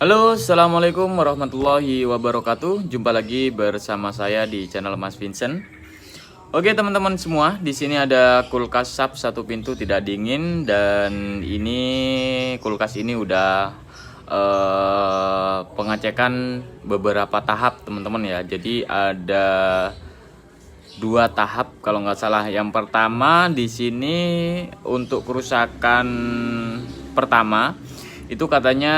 Halo, assalamualaikum warahmatullahi wabarakatuh. Jumpa lagi bersama saya di channel Mas Vincent. Oke teman-teman semua, di sini ada kulkas SAP satu pintu tidak dingin dan ini kulkas ini udah pengecekan beberapa tahap teman-teman ya. Jadi ada dua tahap kalau nggak salah. Yang pertama di sini untuk kerusakan pertama itu katanya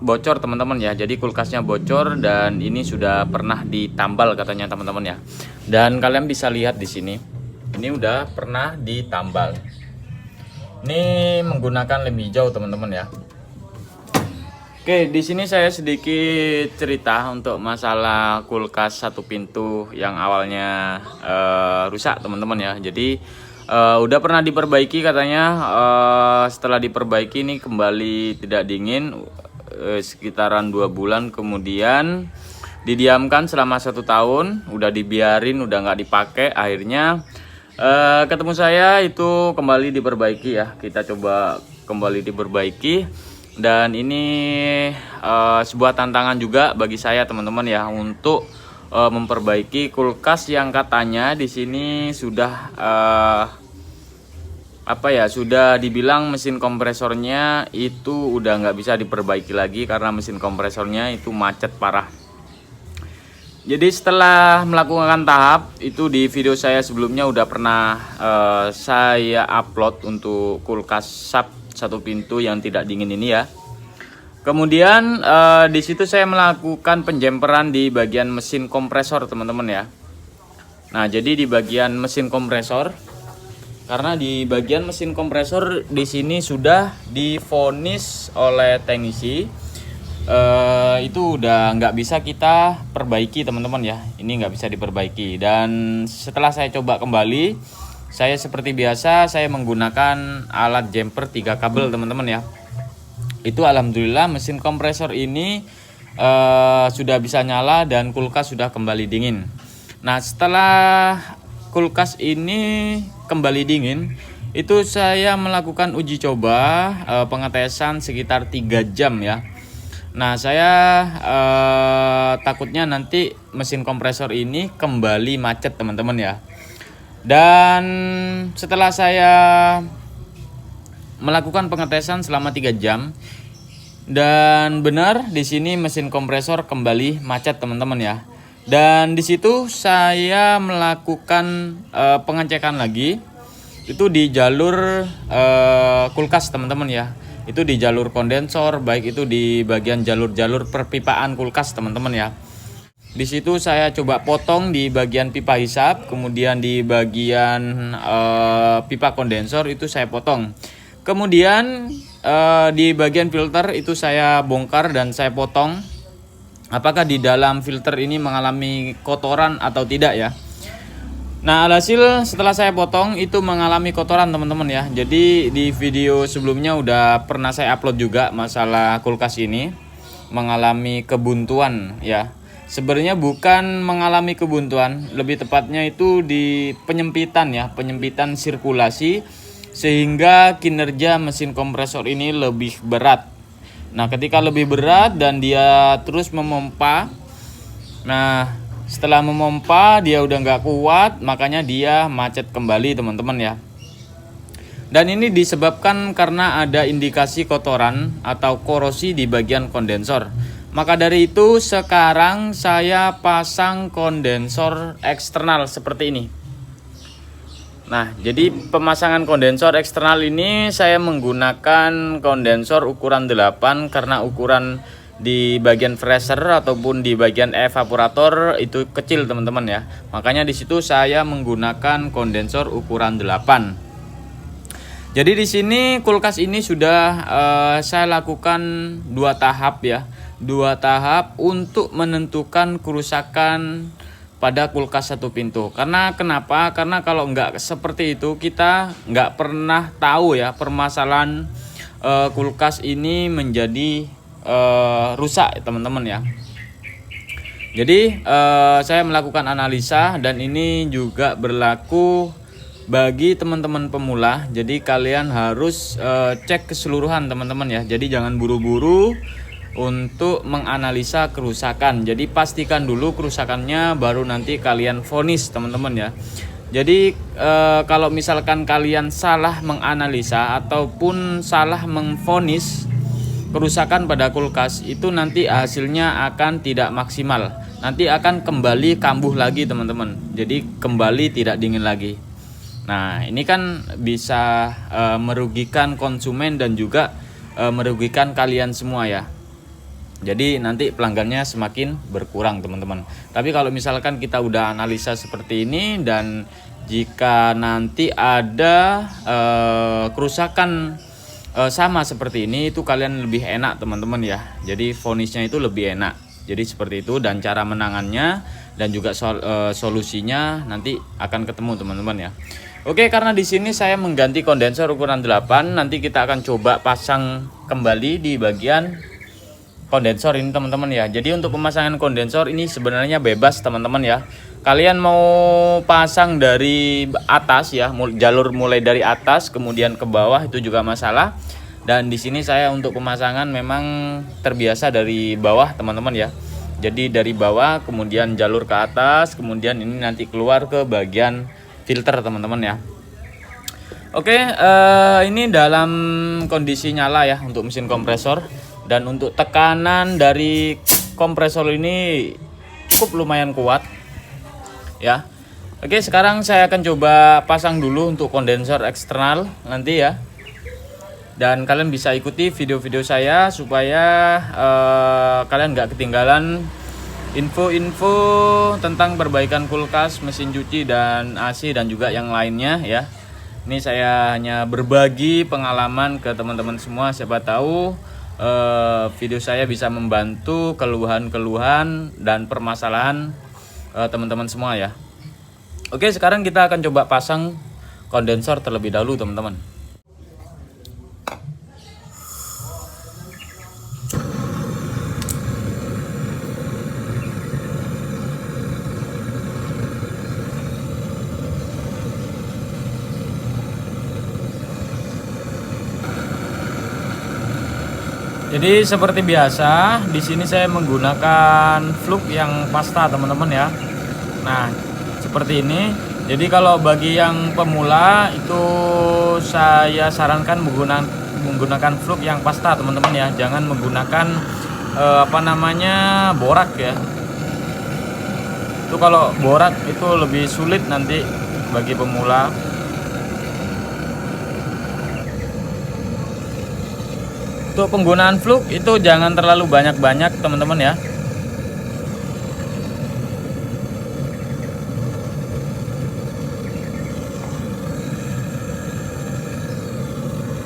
bocor teman-teman ya. Jadi kulkasnya bocor dan ini sudah pernah ditambal katanya teman-teman ya. Dan kalian bisa lihat di sini. Ini udah pernah ditambal. Ini menggunakan lem hijau teman-teman ya. Oke, di sini saya sedikit cerita untuk masalah kulkas satu pintu yang awalnya rusak teman-teman ya. Jadi udah pernah diperbaiki katanya, setelah diperbaiki ini kembali tidak dingin sekitaran 2 bulan, kemudian didiamkan selama 1 tahun, udah dibiarin, udah nggak dipakai, akhirnya ketemu saya itu kembali diperbaiki ya. Kita coba kembali diperbaiki. Dan ini sebuah tantangan juga bagi saya teman-teman ya untuk memperbaiki kulkas yang katanya di sini sudah sudah dibilang mesin kompresornya itu udah nggak bisa diperbaiki lagi karena mesin kompresornya itu macet parah. Jadi setelah melakukan tahap itu di video saya sebelumnya udah pernah saya upload untuk kulkas SAP satu pintu yang tidak dingin ini ya. Kemudian di situ saya melakukan penjemperan di bagian mesin kompresor teman-teman ya. Nah jadi di bagian mesin kompresor, karena di bagian mesin kompresor di sini sudah divonis oleh teknisi itu udah nggak bisa kita perbaiki teman-teman ya. Ini nggak bisa diperbaiki. Dan setelah saya coba kembali, saya seperti biasa saya menggunakan alat jumper 3 kabel teman-teman ya. Itu alhamdulillah mesin kompresor ini sudah bisa nyala dan kulkas sudah kembali dingin. Nah setelah kulkas ini kembali dingin, itu saya melakukan uji coba pengetesan sekitar 3 jam ya. Nah saya takutnya nanti mesin kompresor ini kembali macet teman-teman ya. Dan setelah saya melakukan pengetesan selama 3 jam dan benar di sini mesin kompresor kembali macet teman-teman ya. Dan di situ saya melakukan pengecekan lagi itu di jalur kulkas teman-teman ya. Itu di jalur kondensor, baik itu di bagian jalur-jalur perpipaan kulkas teman-teman ya. Di situ saya coba potong di bagian pipa hisap, kemudian di bagian pipa kondensor itu saya potong. Kemudian di bagian filter itu saya bongkar dan saya potong. Apakah di dalam filter ini mengalami kotoran atau tidak ya? Nah, alhasil setelah saya potong itu mengalami kotoran teman-teman ya. Jadi di video sebelumnya udah pernah saya upload juga masalah kulkas ini mengalami kebuntuan ya. Sebenarnya bukan mengalami kebuntuan, lebih tepatnya itu di penyempitan ya, penyempitan sirkulasi sehingga kinerja mesin kompresor ini lebih berat. Nah, ketika lebih berat dan dia terus memompa, nah setelah memompa dia udah nggak kuat, makanya dia macet kembali teman-teman ya. Dan ini disebabkan karena ada indikasi kotoran atau korosi di bagian kondensor. Maka dari itu sekarang saya pasang kondensor eksternal seperti ini. Nah, jadi pemasangan kondensor eksternal ini saya menggunakan kondensor ukuran 8 karena ukuran di bagian freezer ataupun di bagian evaporator itu kecil teman-teman ya. Makanya di situ saya menggunakan kondensor ukuran 8. Jadi di sini kulkas ini sudah saya lakukan 2 tahap ya. 2 tahap untuk menentukan kerusakan pada kulkas satu pintu. Karena kenapa? Karena kalau nggak seperti itu kita nggak pernah tahu ya permasalahan kulkas ini menjadi rusak teman-teman ya. Jadi saya melakukan analisa dan ini juga berlaku bagi teman-teman pemula, jadi kalian harus cek keseluruhan teman-teman ya. Jadi jangan buru-buru untuk menganalisa kerusakan. Jadi pastikan dulu kerusakannya, baru nanti kalian vonis teman-teman ya. Jadi kalau misalkan kalian salah menganalisa ataupun salah memvonis kerusakan pada kulkas, itu nanti hasilnya akan tidak maksimal. Nanti akan kembali kambuh lagi teman-teman. Jadi kembali tidak dingin lagi. Nah, ini kan bisa merugikan konsumen dan juga merugikan kalian semua ya. Jadi nanti pelanggannya semakin berkurang teman-teman. Tapi kalau misalkan kita udah analisa seperti ini, dan jika nanti ada kerusakan sama seperti ini, itu kalian lebih enak teman-teman ya. Jadi vonisnya itu lebih enak. Jadi seperti itu, dan cara menangannya dan juga solusinya nanti akan ketemu teman-teman ya. Oke, karena di sini saya mengganti kondensor ukuran 8, nanti kita akan coba pasang kembali di bagian kondensor ini teman-teman ya. Jadi untuk pemasangan kondensor ini sebenarnya bebas teman-teman ya. Kalian mau pasang dari atas ya, jalur mulai dari atas kemudian ke bawah itu juga masalah. Dan di sini saya untuk pemasangan memang terbiasa dari bawah teman-teman ya. Jadi dari bawah kemudian jalur ke atas, kemudian ini nanti keluar ke bagian filter teman-teman ya. Oke, ini dalam kondisi nyala ya untuk mesin kompresor, dan untuk tekanan dari kompresor ini cukup lumayan kuat ya. Oke, sekarang saya akan coba pasang dulu untuk kondensor eksternal nanti ya. Dan kalian bisa ikuti video-video saya supaya kalian nggak ketinggalan info-info tentang perbaikan kulkas, mesin cuci, dan AC dan juga yang lainnya ya. Ini saya hanya berbagi pengalaman ke teman-teman semua. Siapa tahu video saya bisa membantu keluhan-keluhan dan permasalahan teman-teman semua ya. Oke, sekarang kita akan coba pasang kondensor terlebih dahulu teman-teman. Jadi seperti biasa, di sini saya menggunakan fluk yang pasta teman-teman ya. Nah, seperti ini. Jadi kalau bagi yang pemula itu saya sarankan menggunakan fluk yang pasta teman-teman ya. Jangan menggunakan borak ya. Itu kalau borak itu lebih sulit nanti bagi pemula. Untuk penggunaan fluk itu jangan terlalu banyak-banyak teman-teman ya.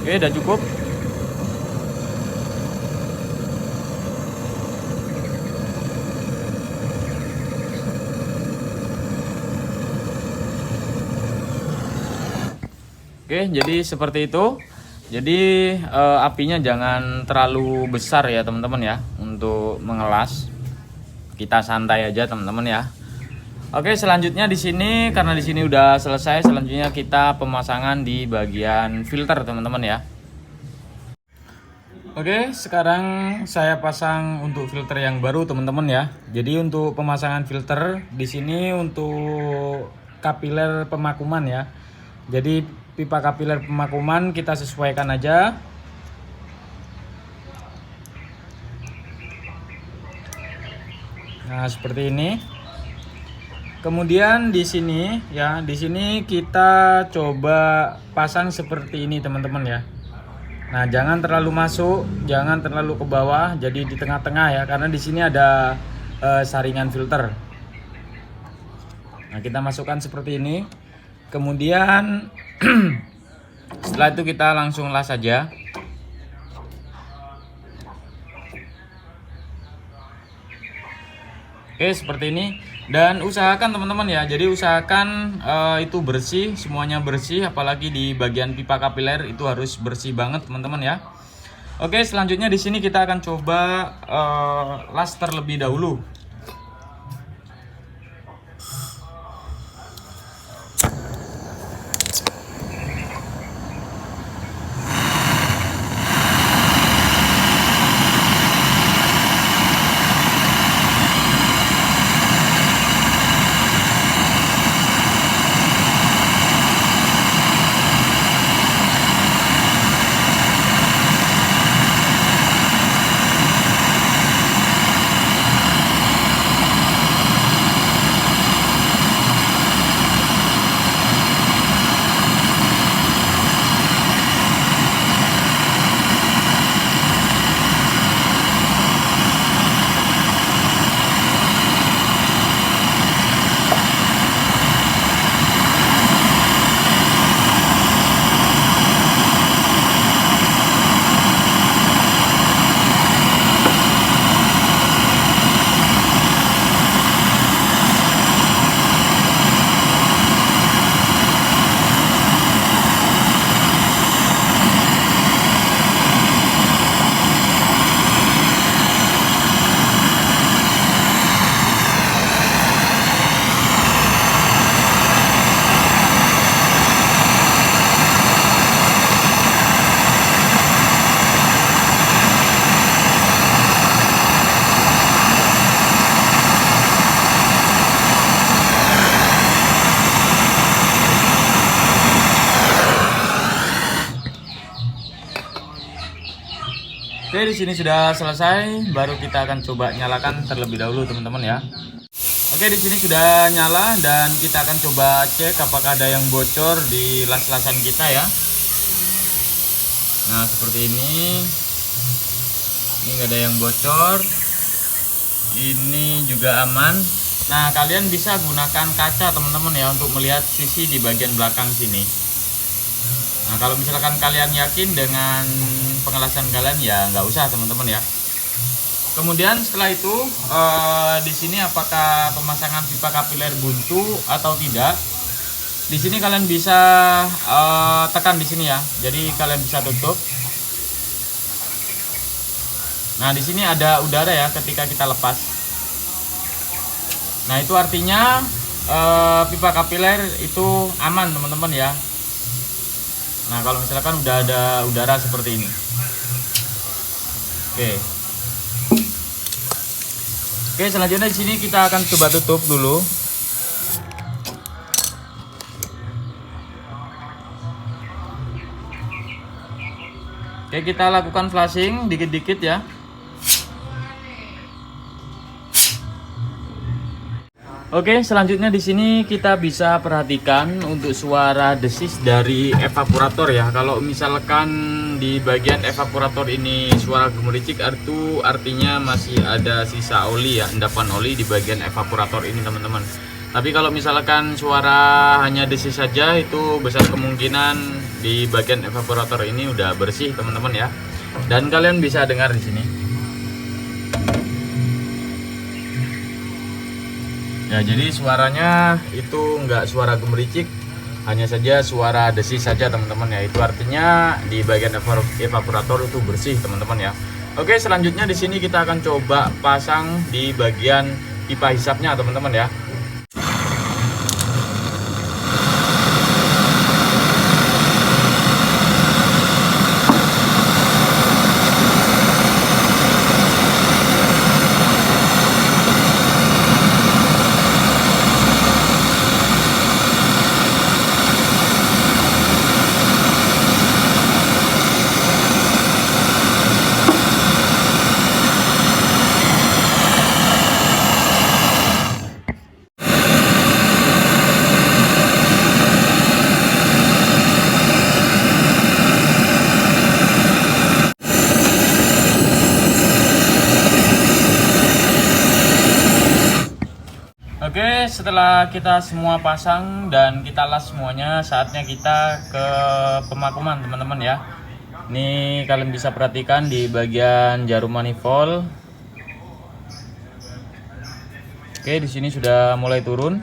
Oke, udah cukup. Oke, jadi seperti itu. Jadi apinya jangan terlalu besar ya teman-teman ya untuk mengelas. Kita santai aja teman-teman ya. Oke, selanjutnya di sini karena di sini udah selesai, selanjutnya kita pemasangan di bagian filter teman-teman ya. Oke, sekarang saya pasang untuk filter yang baru teman-teman ya. Jadi untuk pemasangan filter di sini untuk kapiler pemakuman ya. Jadi pipa kapiler pemakuman kita sesuaikan aja. Nah, seperti ini. Kemudian di sini ya, di sini kita coba pasang seperti ini teman-teman ya. Nah, jangan terlalu masuk, jangan terlalu ke bawah, jadi di tengah-tengah ya, karena di sini ada saringan filter. Nah, kita masukkan seperti ini. Kemudian setelah itu kita langsung las saja. Oke, seperti ini. Dan usahakan teman-teman ya, jadi usahakan itu bersih, semuanya bersih, apalagi di bagian pipa kapiler itu harus bersih banget teman-teman ya. Oke, selanjutnya di sini kita akan coba las terlebih dahulu. Oke, di sini sudah selesai, baru kita akan coba nyalakan terlebih dahulu teman-teman ya. Oke, di sini sudah nyala dan kita akan coba cek apakah ada yang bocor di las-lasan kita ya. Nah, seperti ini. Ini nggak ada yang bocor. Ini juga aman. Nah, kalian bisa gunakan kaca teman-teman ya untuk melihat sisi di bagian belakang sini. Nah, kalau misalkan kalian yakin dengan pengelasan kalian ya nggak usah teman-teman ya. Kemudian setelah itu di sini apakah pemasangan pipa kapiler buntu atau tidak? Di sini kalian bisa tekan di sini ya. Jadi kalian bisa tutup. Nah, di sini ada udara ya ketika kita lepas. Nah, itu artinya pipa kapiler itu aman teman-teman ya. Nah, kalau misalkan udah ada udara seperti ini. Oke. Oke, selanjutnya di sini kita akan coba tutup dulu. Oke, kita lakukan flashing dikit-dikit ya. Oke, selanjutnya di sini kita bisa perhatikan untuk suara desis dari evaporator ya. Kalau misalkan di bagian evaporator ini suara gemericik, itu artinya masih ada sisa oli ya, endapan oli di bagian evaporator ini teman-teman. Tapi kalau misalkan suara hanya desis saja, itu besar kemungkinan di bagian evaporator ini udah bersih teman-teman ya. Dan kalian bisa dengar di sini. Ya, jadi suaranya itu enggak suara gemericik, hanya saja suara desis saja teman-teman ya. Itu artinya di bagian evaporator itu bersih teman-teman ya. Oke, selanjutnya di sini kita akan coba pasang di bagian pipa hisapnya teman-teman ya. Oke, setelah kita semua pasang dan kita las semuanya, saatnya kita ke pemakuman teman-teman ya. Ini kalian bisa perhatikan di bagian jarum manifold. Oke, di sini sudah mulai turun.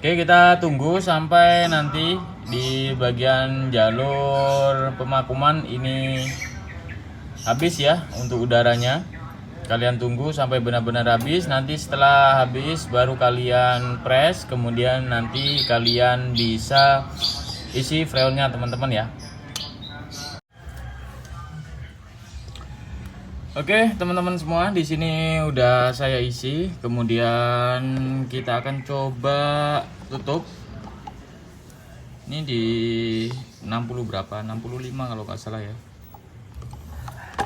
Oke, kita tunggu sampai nanti di bagian jalur pemakuman ini habis ya untuk udaranya. Kalian tunggu sampai benar-benar habis. Nanti setelah habis baru kalian press, kemudian nanti kalian bisa isi freonnya teman-teman ya. Oke teman-teman semua, di sini udah saya isi. Kemudian kita akan coba tutup. Ini di 60 berapa? 65 kalau nggak salah ya.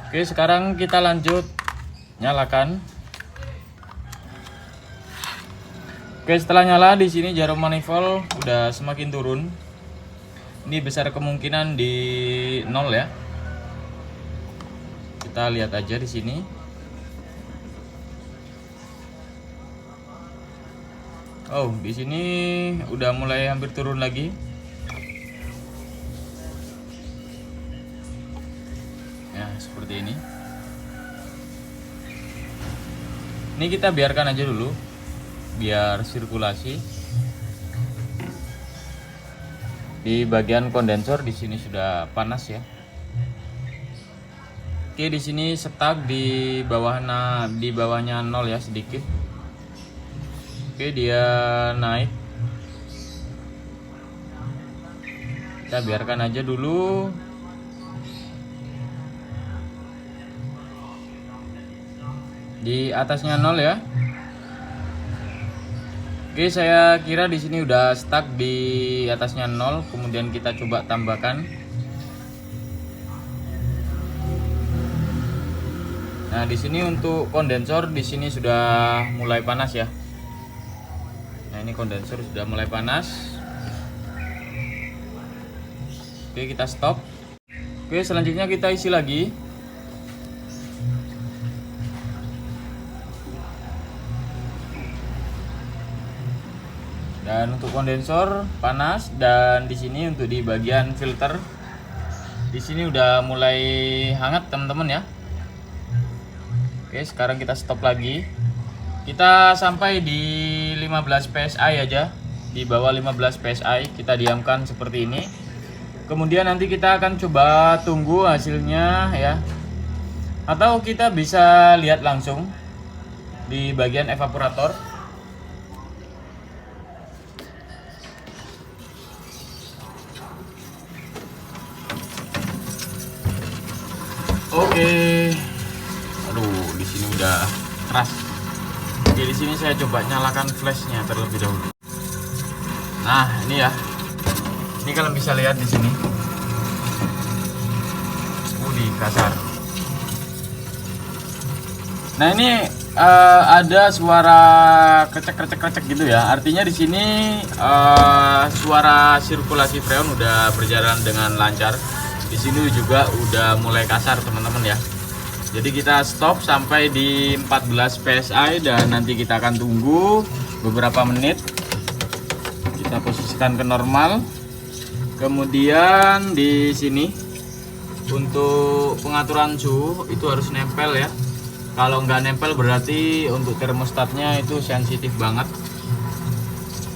Oke, sekarang kita lanjut nyalakan. Oke, setelah nyala di sini jarum manifold udah semakin turun. Ini besar kemungkinan di 0 ya. Kita lihat aja di sini. Oh, di sini udah mulai hampir turun lagi. Ya, seperti ini. Ini kita biarkan aja dulu biar sirkulasi. Di bagian kondensor di sini sudah panas ya. Oke, di sini stuck di bawahnya 0 ya sedikit. Oke, dia naik. Kita biarkan aja dulu. Di atasnya 0 ya. Oke, saya kira di sini udah stuck di atasnya 0. Kemudian kita coba tambahkan. Nah, di sini untuk kondensor di sini sudah mulai panas ya. Nah, ini kondensor sudah mulai panas. Oke, kita stop. Oke, selanjutnya kita isi lagi. Dan untuk kondensor panas, dan di sini untuk di bagian filter di sini udah mulai hangat teman-teman ya. Oke, sekarang kita stop lagi. Kita sampai di 15 PSI aja. Di bawah 15 PSI kita diamkan seperti ini. Kemudian nanti kita akan coba tunggu hasilnya ya. Atau kita bisa lihat langsung di bagian evaporator. Oke. Aduh, di sini udah keras. Oke, di sini saya coba nyalakan flashnya terlebih dahulu. Nah, ini ya. Ini kalian bisa lihat di sini. Kasar. Nah, ini ada suara krecek gitu ya. Artinya di sini suara sirkulasi freon udah berjalan dengan lancar. Di sini juga udah mulai kasar teman-teman ya. Jadi kita stop sampai di 14 PSI dan nanti kita akan tunggu beberapa menit. Kita posisikan ke normal. Kemudian di sini untuk pengaturan suhu itu harus nempel ya. Kalau nggak nempel berarti untuk termostatnya itu sensitif banget.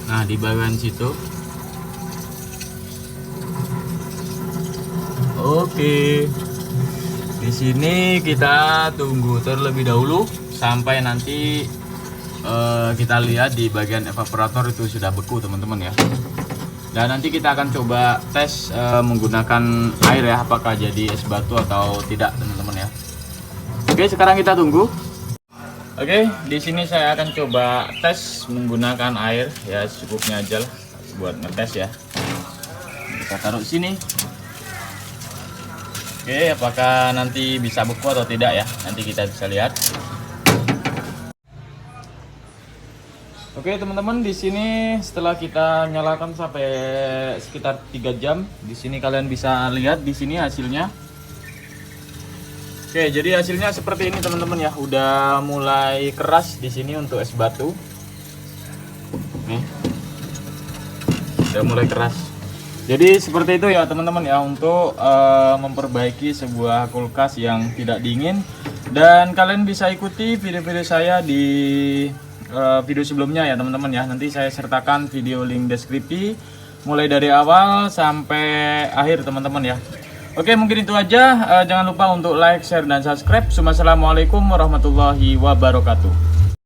Nah, di bagian situ. Oke. Di sini kita tunggu terlebih dahulu sampai nanti kita lihat di bagian evaporator itu sudah beku teman-teman ya. Dan nanti kita akan coba tes menggunakan air ya, apakah jadi es batu atau tidak teman-teman ya. Oke, sekarang kita tunggu. Oke, di sini saya akan coba tes menggunakan air ya, secukupnya aja lah buat ngetes ya. Kita taruh sini. Oke, apakah nanti bisa beku atau tidak ya? Nanti kita bisa lihat. Oke teman-teman, di sini setelah kita nyalakan sampai sekitar 3 jam, di sini kalian bisa lihat di sini hasilnya. Oke, jadi hasilnya seperti ini teman-teman ya, udah mulai keras di sini untuk es batu. Nih, udah mulai keras. Jadi seperti itu ya teman-teman ya, untuk memperbaiki sebuah kulkas yang tidak dingin. Dan kalian bisa ikuti video-video saya di video sebelumnya ya teman-teman ya. Nanti saya sertakan video link deskripsi mulai dari awal sampai akhir teman-teman ya. Oke, mungkin itu aja. Jangan lupa untuk like, share, dan subscribe. Wassalamualaikum warahmatullahi wabarakatuh.